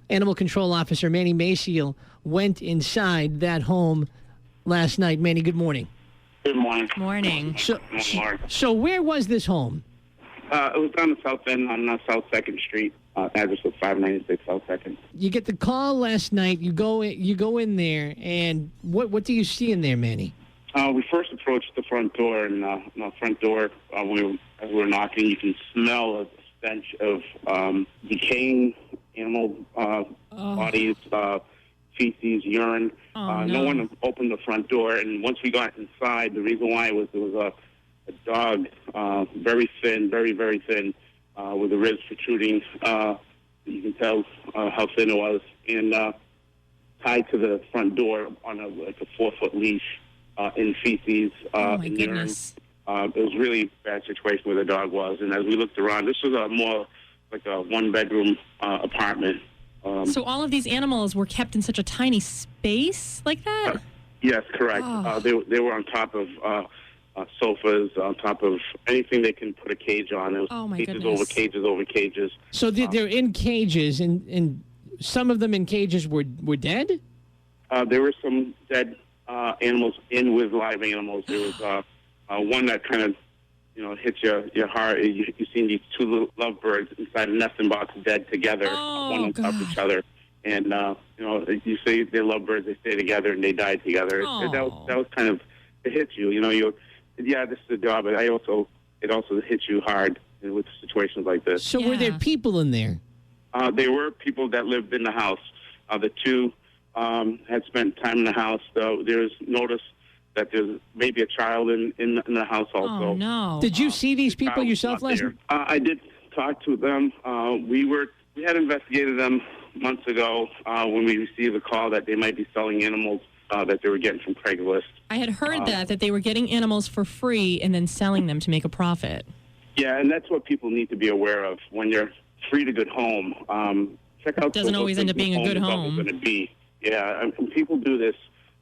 Animal Control Officer Manny Maciel went inside that home last night. Manny, good morning. Good morning. Morning. So where was this home? It was on the south end on South 2nd Street. Address was 596 South 2nd. You get the call last night. You go in there, and what do you see in there, Manny? We first approached the front door, and the front door, as we were knocking, you can smell a stench of decaying animal bodies, feces, urine. No one opened the front door, and once we got inside, the reason why was there was a dog, very thin, very, very thin, with the ribs protruding. You can tell how thin it was, and tied to the front door on a 4-foot leash in feces and urine. It was a really bad situation where the dog was, and as we looked around, this was more like a one-bedroom apartment. So all of these animals were kept in such a tiny space like that? Yes, correct. Oh. They were on top of sofas, on top of anything they can put a cage on. It was cages over cages over cages. So they're in cages, and some of them in cages were dead? There were some dead animals in with live animals. There was one that kind of, hits your heart. You've seen these two little lovebirds inside a nesting box dead together, one on top of each other. And, you say they're lovebirds, they stay together, and they died together. That was kind of, it hits you. This is a job, but it also hits you hard with situations like this. So were there people in there? There were people that lived in the house. The two had spent time in the house. There's notice that there's maybe a child in the house also. Oh, no. Did you see these people yourself last night? I did talk to them. We had investigated them months ago when we received a call that they might be selling animals that they were getting from Craigslist. I had heard that they were getting animals for free and then selling them to make a profit. Yeah, and that's what people need to be aware of. When you're free to good home, check out... Doesn't always end up being a good home. Going to be. Yeah, and people do this,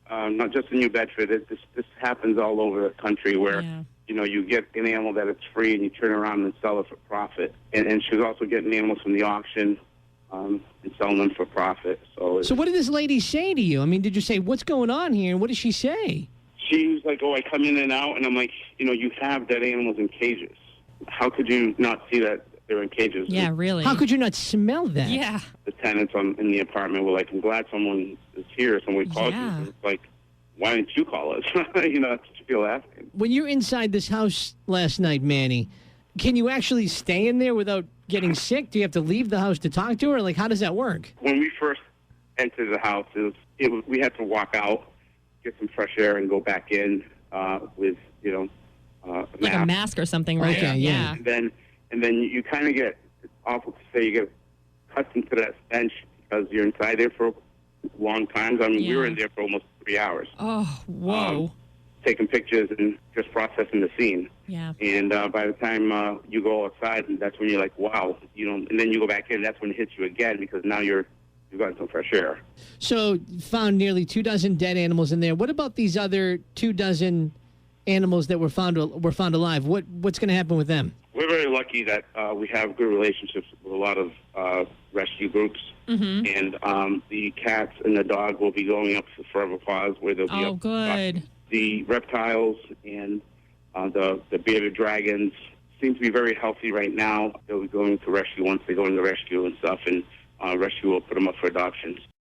not just in New Bedford. This happens all over the country where, you get an animal that it's free and you turn around and sell it for profit. And she was also getting animals from the auction and selling them for profit. So what did this lady say to you? I mean, did you say, what's going on here? And what did she say? She was like, I come in and out. And I'm like, you have dead animals in cages. How could you not see that they're in cages? Yeah, really. How could you not smell that? Yeah. The tenants in the apartment were like, I'm glad someone is here. Someone called you. And it's like, why didn't you call us? That's what you feel asking. When you're inside this house last night, Manny, can you actually stay in there without getting sick? Do you have to leave the house to talk to her? Like, how does that work? When we first entered the house, we had to walk out, get some fresh air, and go back in with, like a mask or something, right? Okay, yeah. And then you kind of get, it's awful to say, you get accustomed to that stench because you're inside there for long times. I mean, we were in there for almost 3 hours. Oh, whoa. Taking pictures and just processing the scene. Yeah. And by the time you go outside, and that's when you're like, wow, and then you go back in, that's when it hits you again because now you've gotten some fresh air. So found nearly 24 dead animals in there. What about these other 24 animals that were found alive? What's going to happen with them? We're very lucky that we have good relationships with a lot of rescue groups. Mm-hmm. And the cats and the dog will be going up to Forever Paws where they'll be good. The reptiles and the bearded dragons seem to be very healthy right now. They'll be going to rescue once they go into rescue and stuff, and rescue will put them up for adoption.